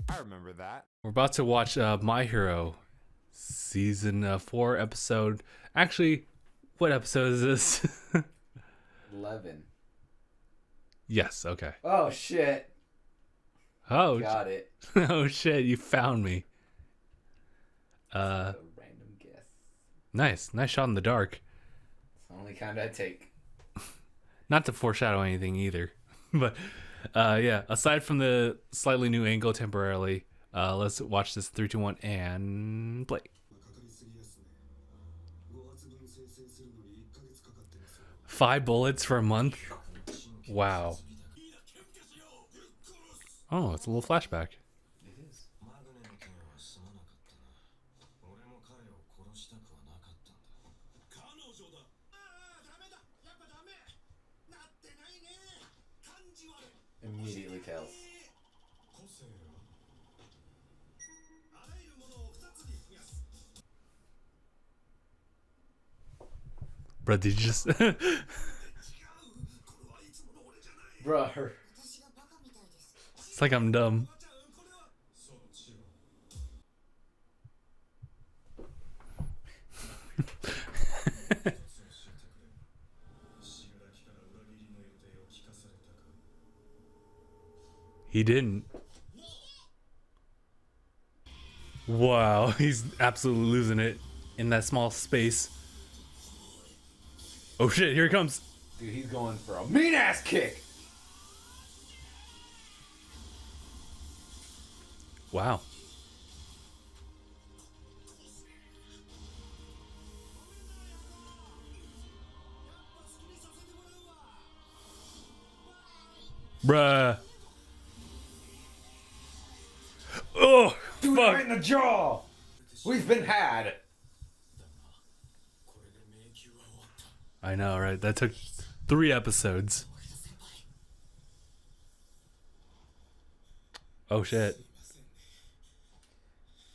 I remember that. We're about to watch My Hero season 4 episode. Actually, what episode is this? 11. Yes, okay. Oh shit. Oh, Got it. oh shit, you found me. A random guess. Nice shot in the dark. It's the only kind I take. Not to foreshadow anything either, but yeah. Aside from the slightly new angle temporarily, let's watch this 3, 2, 1, and play. 5 bullets for a month. Wow. Oh, it's a little flashback. It is. Immediately tells. Bro, did you just... Bruh. It's like I'm dumb. He didn't. Wow, he's absolutely losing it in that small space. Oh shit, here he comes. Dude, he's going for a mean ass kick. Wow. Bruh. Oh, Dude, fuck. right in the jaw. We've been had. I know, right? That took 3 episodes. Oh shit.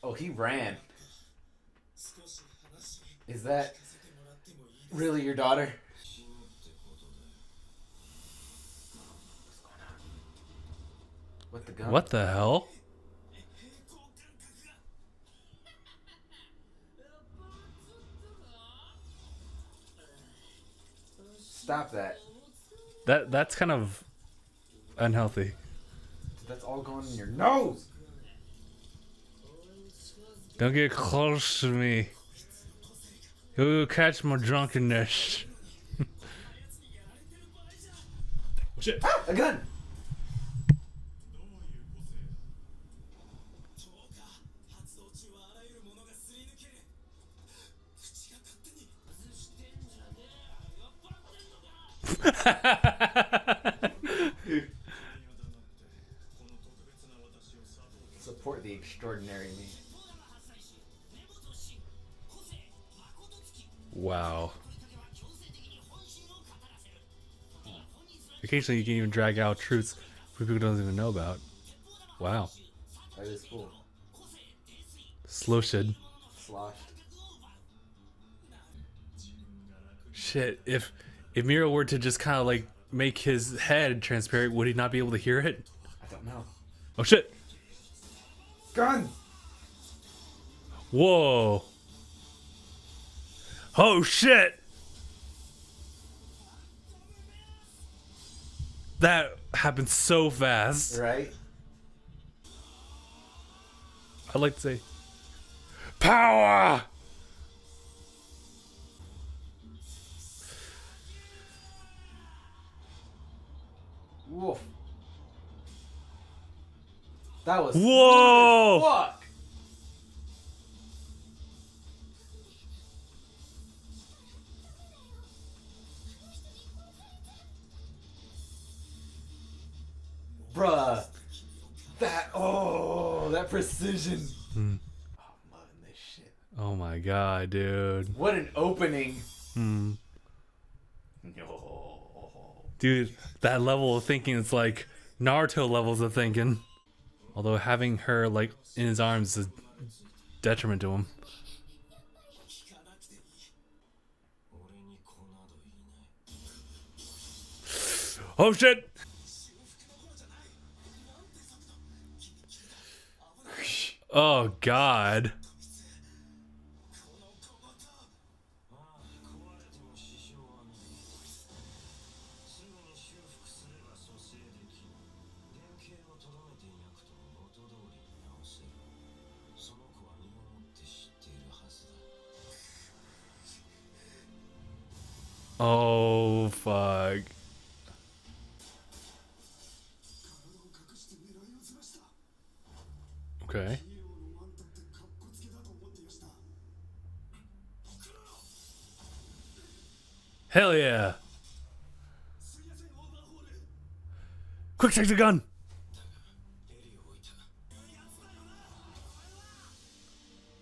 Oh, he ran. Is that really your daughter? What the gun? What the hell? Stop that. That's kind of unhealthy. That's all going in your nose. Don't get close to me. You'll catch my drunkenness. Oh, shit. Ah, a gun. Support the extraordinary me. Wow. Occasionally you can even drag out truths people don't even know about. Wow. That is cool. Slow shit. Sloshed. Shit, if Miro were to just kind of like make his head transparent, would he not be able to hear it? I don't know. Oh shit. Gun! Whoa. Oh shit. That happened so fast. Right? I'd like to say power. Woof. That was Whoa! smooth as fuck. Bruh. That precision. Hmm. Oh, I'm loving this shit. Oh my god, dude. What an opening. Hmm. No. Dude, that level of thinking is like Naruto levels of thinking. Although having her like in his arms is a detriment to him. Oh shit! Oh God. Oh fuck. Okay. Hell yeah. Quick, take the gun.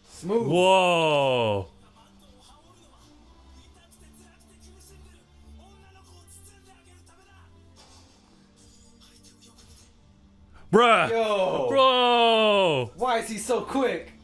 Smooth. Whoa. Bruh. Yo. Bro. Why is he so quick?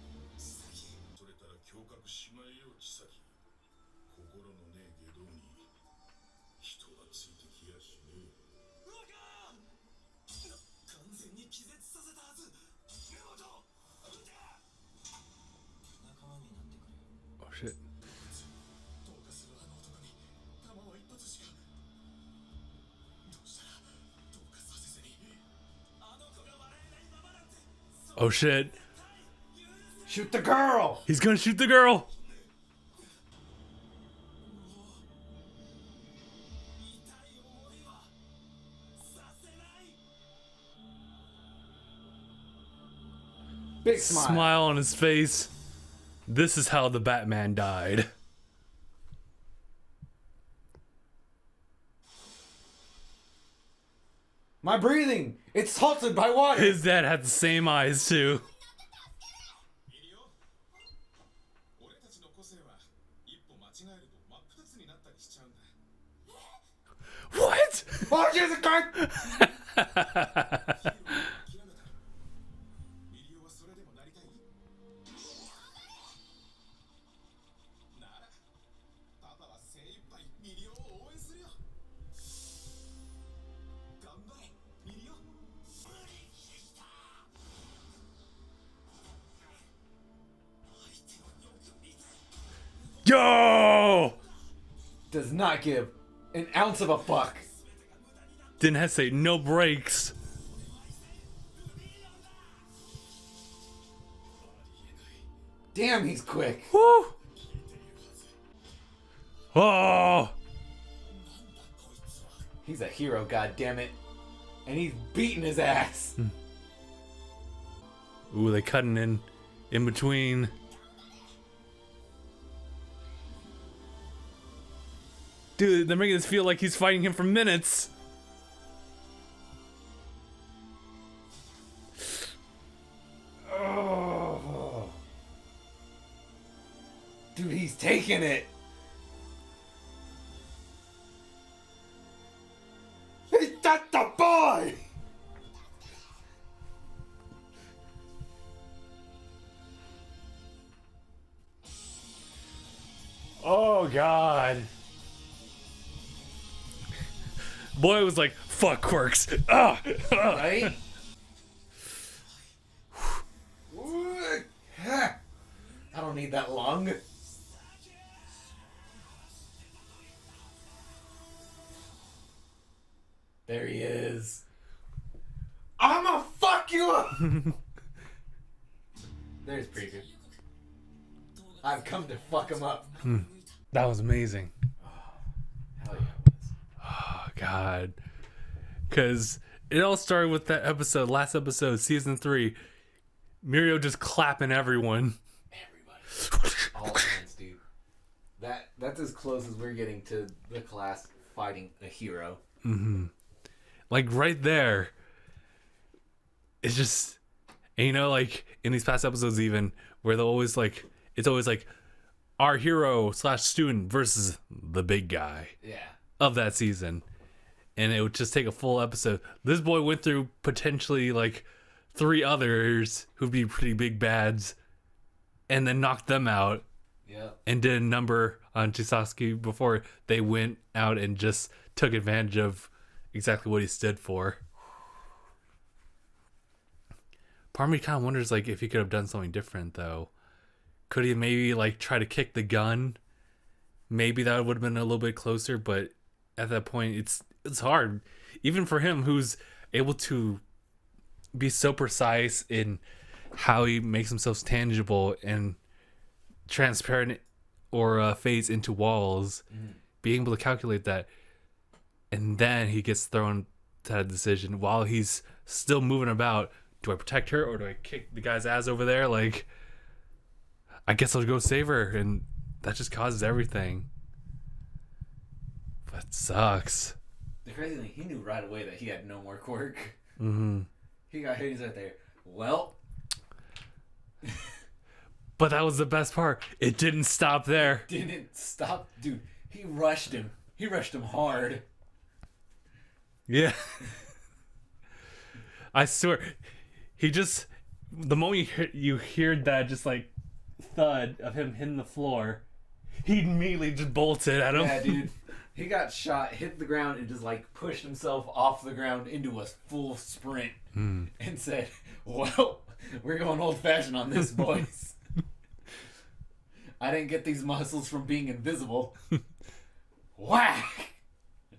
Oh shit. Oh shit. Shoot the girl. He's gonna shoot the girl. Big smile. Smile on his face. This is how the Batman died. My breathing. It's halted by water. His dad had the same eyes too. What? Oh, Jesus Christ. Yo! Does not give an ounce of a fuck. Didn't hesitate, no breaks. Damn, he's quick. Woo! Oh! He's a hero, goddammit. And he's beating his ass. Ooh, they cutting in between. Dude, they're making this feel like he's fighting him for minutes. Oh. Dude, he's taking it. He got the boy. Oh God. Boy was like, fuck quirks. Ah! Right? I don't need that long. There he is. I'ma fuck you up. There's Preacher. I've come to fuck him up. That was amazing. Hell yeah, it was. Oh God. Because it all started with that episode, last episode, season 3. Mirio just clapping everyone. Everybody. All hands, dude. That's as close as we're getting to the class fighting a hero. Mm-hmm. Like right there. It's just, and you know, like in these past episodes, even where they'll always like, it's always like our hero / student versus the big guy Yeah. of that season. And it would just take a full episode. This boy went through potentially like 3 others who'd be pretty big bads and then knocked them out. Yep. And did a number on Chisaki before they went out and just took advantage of exactly what he stood for. part of me kind of wonders like if he could have done something different though. Could he maybe like try to kick the gun? Maybe that would have been a little bit closer, but at that point it's hard. Even for him who's able to be so precise in how he makes himself tangible and transparent or fades into walls, being able to calculate that, and then he gets thrown to that decision while he's still moving about. Do I protect her or do I kick the guy's ass over there? Like, I guess I'll go save her, and that just causes everything. That sucks. The crazy thing, he knew right away that he had no more quirk. Mm-hmm. He got hit. He's right there. Well. But that was the best part. It didn't stop there. Didn't stop. Dude, he rushed him. He rushed him hard. Yeah. I swear. He just... The moment you heard that just like thud of him hitting the floor, he immediately just bolted at him. Yeah, dude. He got shot, hit the ground, and just like pushed himself off the ground into a full sprint and said, well, we're going old-fashioned on this, boys. I didn't get these muscles from being invisible. Whack! It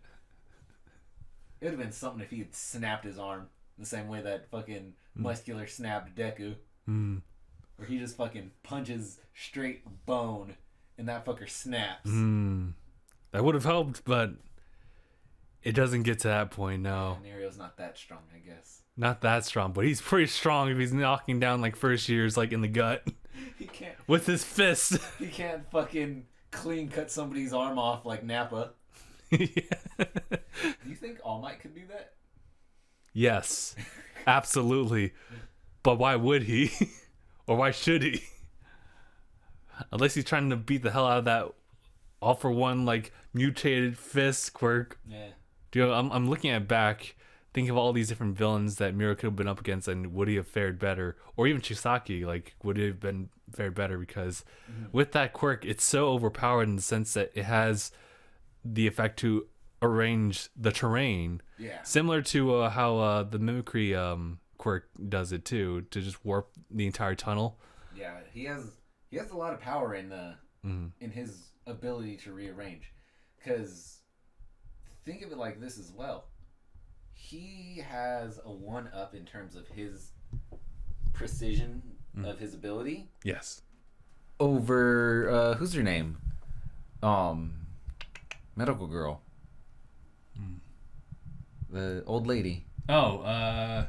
would have been something if he had snapped his arm the same way that fucking Muscular snapped Deku. Where he just fucking punches straight bone and that fucker snaps. That would have helped, but it doesn't get to that point, no. Nerio's not that strong, I guess. Not that strong, but he's pretty strong if he's knocking down like first years like in the gut. He can't. With his fist. He can't fucking clean cut somebody's arm off like Nappa. Yeah. Do you think All Might could do that? Yes, absolutely. But why would he? Or why should he? Unless he's trying to beat the hell out of that all for one like mutated fist quirk. Yeah. Dude, I'm looking at back, thinking of all these different villains that Miro could have been up against, and would he have fared better? Or even Chisaki, like would he have been fared better? Because with that quirk, it's so overpowered in the sense that it has the effect to arrange the terrain. Yeah. Similar to how the mimicry quirk does it too, to just warp the entire tunnel. Yeah, he has a lot of power in in his ability to rearrange. Because think of it like this as well. He has a 1-up in terms of his precision of his ability. Yes. Over who's her name? Medical girl. The old lady. Oh, I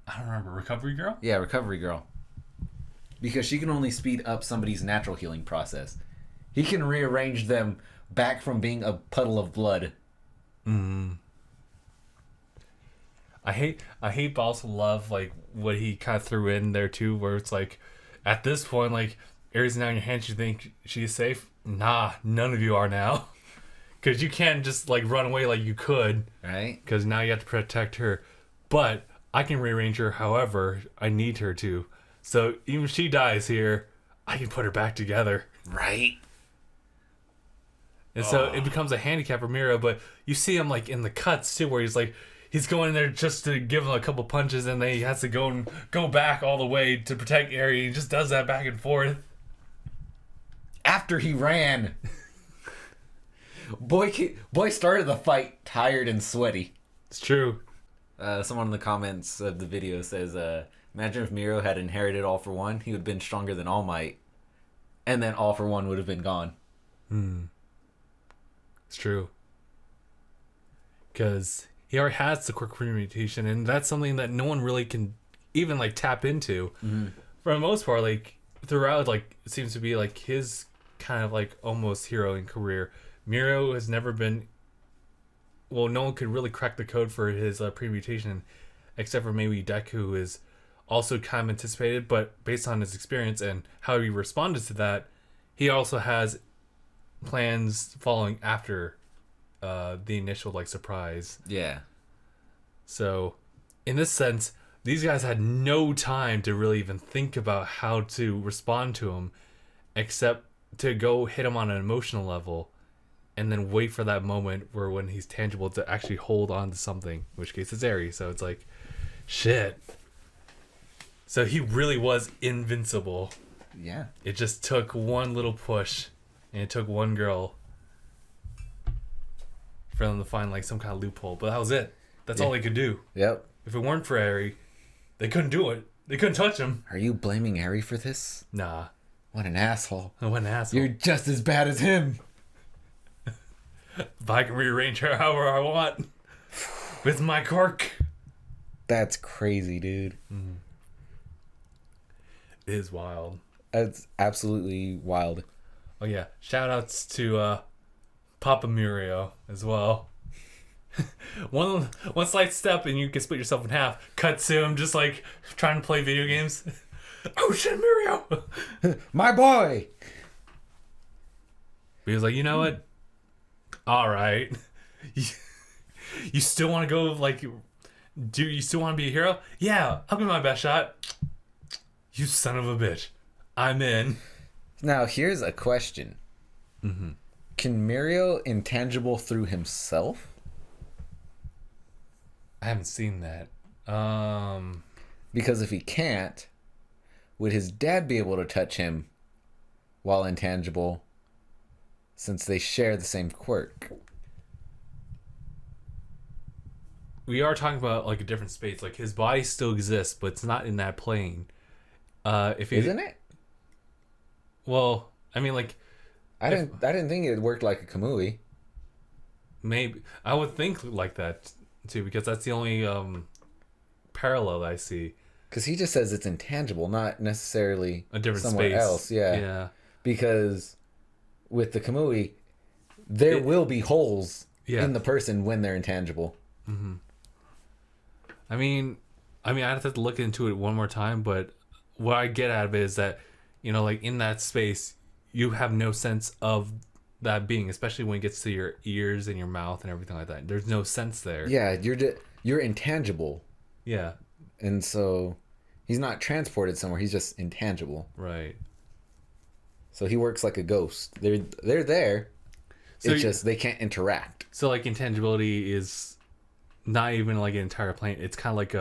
don't remember. Recovery Girl? Yeah, Recovery Girl. Because she can only speed up somebody's natural healing process. He can rearrange them back from being a puddle of blood. I hate but also love like what he kind of threw in there too, where it's like at this point, like Ares now in your hands, you think she's safe? Nah, none of you are now. Because you can't just like run away like you could. Right. Because now you have to protect her. But I can rearrange her however I need her to. So even if she dies here, I can put her back together. Right. And so it becomes a handicap for Miro, but you see him like in the cuts too, where he's like, he's going in there just to give him a couple punches, and then he has to go back all the way to protect Ares. He just does that back and forth. After he ran. Boy started the fight tired and sweaty. It's true. Someone in the comments of the video says, imagine if Miro had inherited All for One, he would have been stronger than All Might. And then All for One would have been gone. It's true. Because he already has the quirk mutation, and that's something that no one really can even like tap into. For the most part, like throughout, like it seems to be like his kind of like almost heroing career. Miro has never been. Well, no one could really crack the code for his pre-mutation, except for maybe Deku, who is also kind of anticipated, but based on his experience and how he responded to that, he also has plans following after the initial like surprise. Yeah. So, in this sense, these guys had no time to really even think about how to respond to him, except to go hit him on an emotional level, and then wait for that moment where when he's tangible to actually hold on to something, in which case it's Ares. So it's like, shit. So he really was invincible. Yeah. It just took one little push, and it took one girl for them to find like some kind of loophole. But that was it. That's all they could do. Yep. If it weren't for Harry, they couldn't do it. They couldn't touch him. Are you blaming Harry for this? Nah. What an asshole. What an asshole. You're just as bad as him. If I can rearrange her however I want with my quirk. That's crazy, dude. It is wild. That's absolutely wild. Oh yeah. Shout outs to Papa Murio as well. one slight step and you can split yourself in half. Cut to him just like trying to play video games. Oh shit, Murio! My boy! He was like, you know what? All right. You still want to go like, do you still want to be a hero? Yeah, I'll give my best shot. You son of a bitch. I'm in. Now, here's a question. Mm-hmm. Can Mirio intangible through himself? I haven't seen that. Because if he can't, would his dad be able to touch him while intangible since they share the same quirk? We are talking about like a different space. Like his body still exists, but it's not in that plane. Isn't it? Well, I mean, like I didn't think it worked like a Kamui. maybe I would think like that too, because that's the only parallel I see. Because he just says it's intangible, not necessarily A different somewhere space. else. Yeah. Yeah. Because with the Kamui, there will be holes Yeah. in the person when they're intangible. I mean, I'd have to look into it one more time, but what I get out of it is that, you know, like in that space, you have no sense of that being, especially when it gets to your ears and your mouth and everything like that. There's no sense there. Yeah, you're intangible. Yeah. And so he's not transported somewhere, he's just intangible. Right. So he works like a ghost. They're there. So It's just they can't interact. So like intangibility is not even like an entire plane. It's kind of like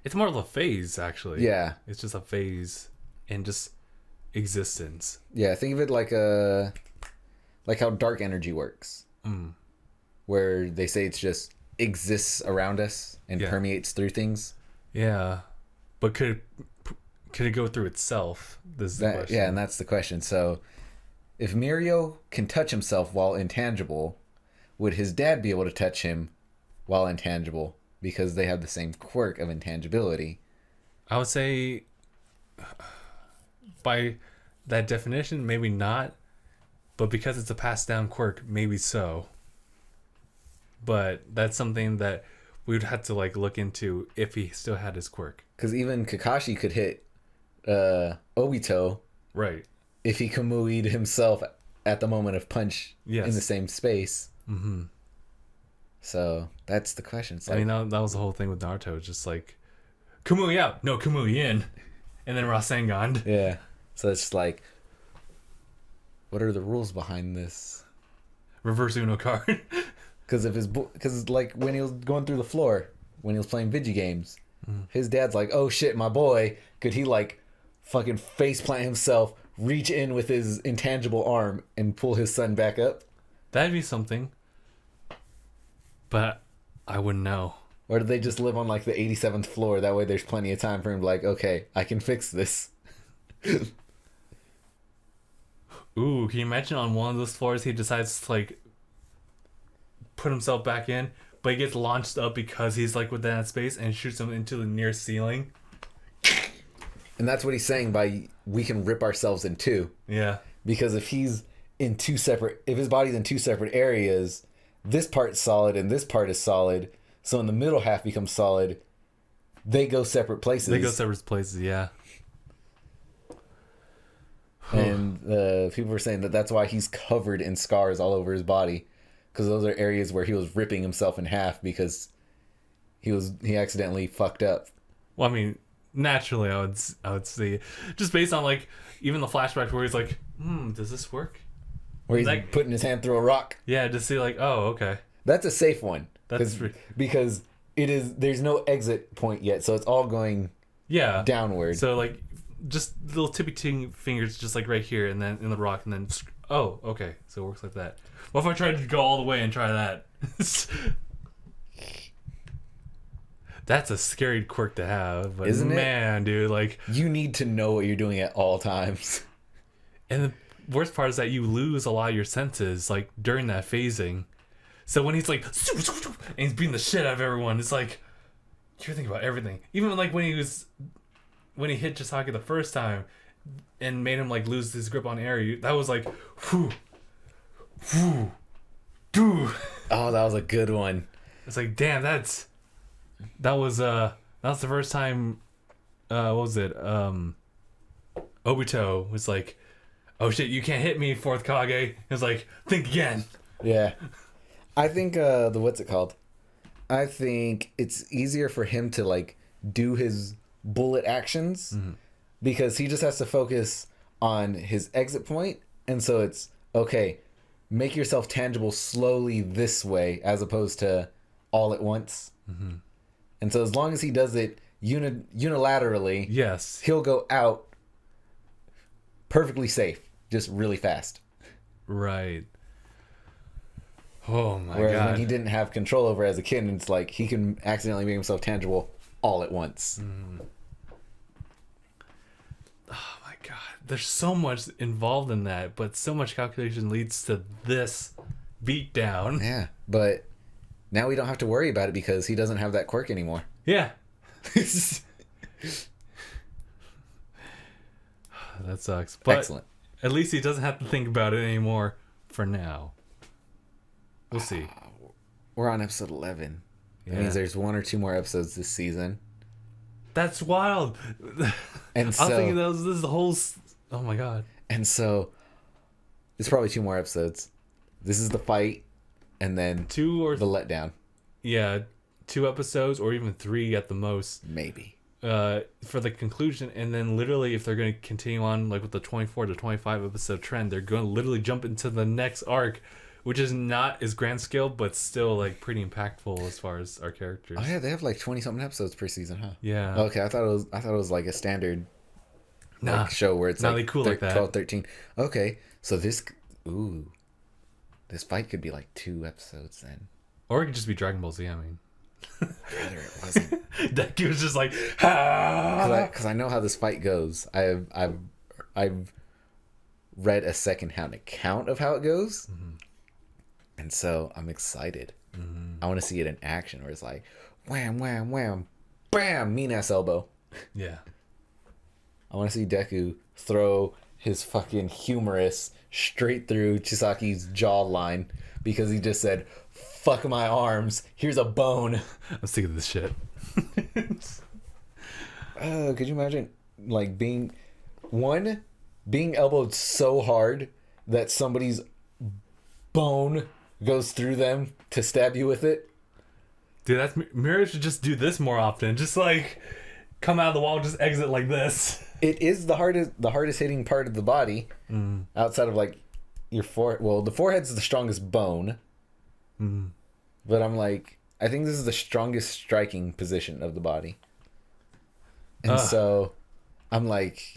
it's more of a phase actually. Yeah. It's just a phase and just existence. Yeah, think of it like how dark energy works. Where they say it's just exists around us and Yeah. permeates through things. Yeah. But could it go through itself? This is the question. Yeah, and that's the question. So if Mirio can touch himself while intangible, would his dad be able to touch him while intangible? Because they have the same quirk of intangibility. I would say by that definition, maybe not. But because it's a passed down quirk, maybe so. But that's something that we would have to like look into if he still had his quirk. Because even Kakashi could hit Obito Right. if he Kamui'd himself at the moment of punch Yes. in the same space. Mm-hmm. So that's the question. It's like, I mean, that was the whole thing with Naruto. It's just like, Kamui out. No, Kamui in. And then Rasengan. yeah. So it's like, what are the rules behind this? Reverse Uno card. Because like when he was going through the floor, when he was playing video games, his dad's like, oh shit, my boy, could he like fucking face plant himself, reach in with his intangible arm and pull his son back up? That'd be something. But I wouldn't know. Or do they just live on like the 87th floor? That way there's plenty of time for him to like, okay, I can fix this. Ooh, can you imagine on one of those floors he decides to like put himself back in, but he gets launched up because he's like within that space and shoots him into the near ceiling? And that's what he's saying by we can rip ourselves in two. Yeah. Because if his body's in two separate areas, this part's solid and this part is solid. So in the middle half becomes solid. They go separate places. Yeah. And people were saying that that's why he's covered in scars all over his body. Because those are areas where he was ripping himself in half because he accidentally fucked up. Well, I mean, naturally, I would see, just based on like even the flashback where he's like, does this work? Where he's like putting his hand through a rock. Yeah, to see like, oh, okay. That's a safe one. That's Because it is. There's no exit point yet, so it's all going downward. So like, just little tippy fingers, just like right here, and then in the rock, and then oh, okay, so it works like that. What if I tried to go all the way and try that? That's a scary quirk to have, but isn't it? Man, dude, like you need to know what you're doing at all times. And the worst part is that you lose a lot of your senses, like during that phasing. So when he's like, and he's beating the shit out of everyone, it's like you're thinking about everything. Even like when he hit Chisaki the first time and made him like lose his grip on air, that was like, whew, whew, dude. Oh, that was a good one. It's like, damn, that was the first time. What was it? Obito was like, oh shit, you can't hit me, fourth Kage. It was like, think again. Yeah. I think what's it called? I think it's easier for him to like do his bullet actions because he just has to focus on his exit point, and so it's okay, make yourself tangible slowly this way as opposed to all at once. And so as long as he does it unilaterally, yes, he'll go out perfectly safe, just really fast. Right. Oh my Whereas god. when he didn't have control over it as a kid, it's like he can accidentally make himself tangible all at once. Oh my god. There's so much involved in that, but so much calculation leads to this beatdown. Yeah, but now we don't have to worry about it because he doesn't have that quirk anymore. Yeah. That sucks. But Excellent. At least he doesn't have to think about it anymore for now. We'll see. We're on episode 11. That means there's 1 or 2 more episodes this season. That's wild. And I so, was thinking this is the whole... Oh my god. And so, there's probably 2 more episodes. This is the fight, and then 2 or... the letdown. Yeah, 2 episodes, or even 3 at the most. Maybe. For the conclusion, and then literally if they're going to continue on like with the 24 to 25 episode trend, they're going to literally jump into the next arc, which is not as grand scale, but still like pretty impactful as far as our characters. Oh yeah, they have like 20 something episodes per season, huh? Yeah. Okay, I thought it was like a standard show where it's like they cool like that. 12, 13. Okay, so this fight could be like 2 episodes then. Or it could just be Dragon Ball Z, I mean. I'd rather it wasn't. Deku was just like, Because I know how this fight goes. I've read a secondhand account of how it goes, and so I'm excited. I want to see it in action, where it's like, wham, wham, wham, bam, mean ass elbow. yeah. I want to see Deku throw his fucking humerus straight through Chisaki's jawline because he just said, "Fuck my arms. Here's a bone." I'm sick of this shit. Could you imagine like being elbowed so hard that somebody's bone goes through them to stab you with it? Dude, Mira should just do this more often. Just like come out of the wall, just exit like this. It is the hardest hitting part of the body, outside of like your forehead. Well, the forehead's the strongest bone, but I'm like, I think this is the strongest striking position of the body, and so I'm like,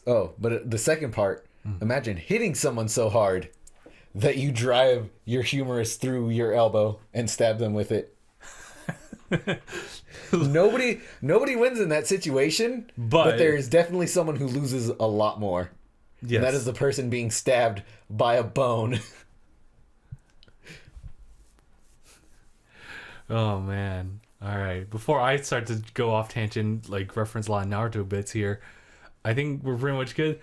but the second part, imagine hitting someone so hard that you drive your humerus through your elbow and stab them with it. Nobody wins in that situation, but there's definitely someone who loses a lot more. Yes. And that is the person being stabbed by a bone. Oh man. All right. Before I start to go off tangent, like reference a lot of Naruto bits here, I think we're pretty much good.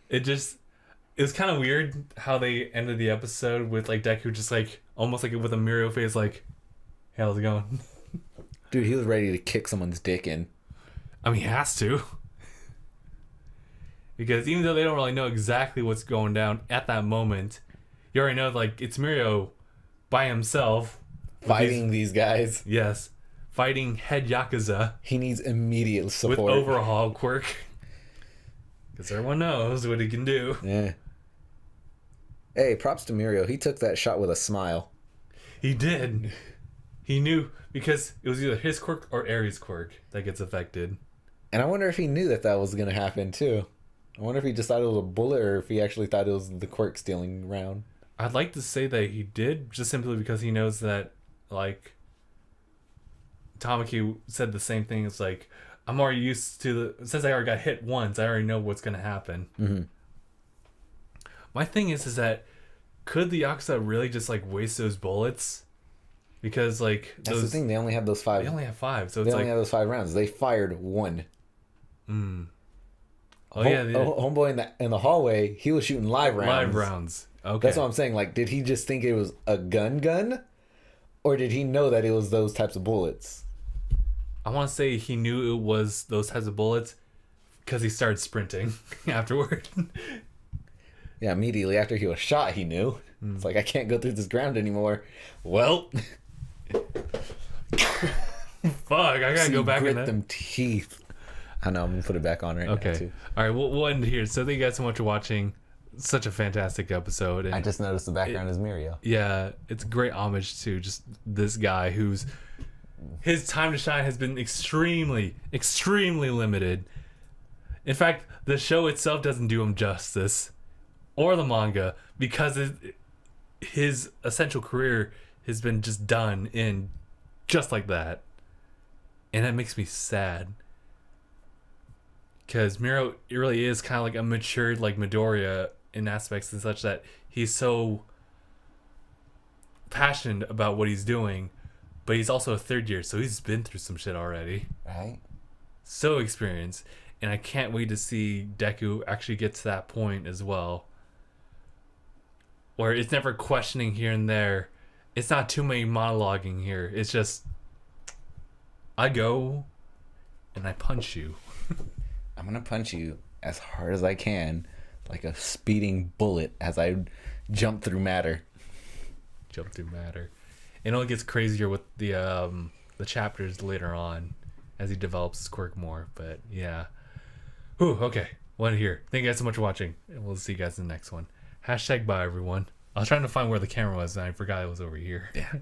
It was kind of weird how they ended the episode with like Deku just like almost like with a Mirio face, like, "Hey, how's it going?" Dude, he was ready to kick someone's dick in. I mean, he has to. Because even though they don't really know exactly what's going down at that moment, you already know, like, it's Mirio by himself. Fighting these guys. Yes. Fighting head Yakuza. He needs immediate support. With overhaul quirk. Because everyone knows what he can do. Yeah. Hey, props to Mirio. He took that shot with a smile. He did. He knew because it was either his quirk or Ares' quirk that gets affected. And I wonder if he knew that was going to happen too. I wonder if he just thought it was a bullet or if he actually thought it was the quirk stealing round. I'd like to say that he did, just simply because he knows that, like, Tamaki said the same thing. It's like, I'm already used to since I already got hit once, I already know what's going to happen. Mm-hmm. My thing is that could the Yakuza really just, like, waste those bullets? Because, like, that's the thing. They only have those 5. They only have 5, so they it's only like have those 5 rounds. They fired 1. Oh yeah, homeboy in the hallway, he was shooting live rounds. Live rounds. Okay. That's what I'm saying. Like, did he just think it was a gun, or did he know that it was those types of bullets? I want to say he knew it was those types of bullets because he started sprinting afterward. Yeah, immediately after he was shot, he knew. It's like, I can't go through this ground anymore. Well, fuck, I gotta go back in grit that. them teeth. I know, I'm gonna put it back on right now Okay. too. All right, we'll end here. So thank you guys so much for watching. Such a fantastic episode. And I just noticed the background is Mirio. yeah, it's a great homage to just this guy who's his time to shine has been extremely, extremely limited. In fact, the show itself doesn't do him justice, or the manga, because his essential career has been just done in just like that, and that makes me sad. Because Miro really is kind of like a matured like Midoriya in aspects and such that he's so passionate about what he's doing, but he's also a third year, so he's been through some shit already. Right? So experienced, and I can't wait to see Deku actually get to that point as well, where it's never questioning here and there. It's not too many monologuing here. It's just I go and I punch you. I'm gonna punch you as hard as I can, like a speeding bullet, as I jump through matter. Jump through matter. It only gets crazier with the chapters later on as he develops his quirk more. But yeah. Whew, okay. One here. Thank you guys so much for watching. And we'll see you guys in the next one. #bye everyone. I was trying to find where the camera was and I forgot it was over here. Yeah.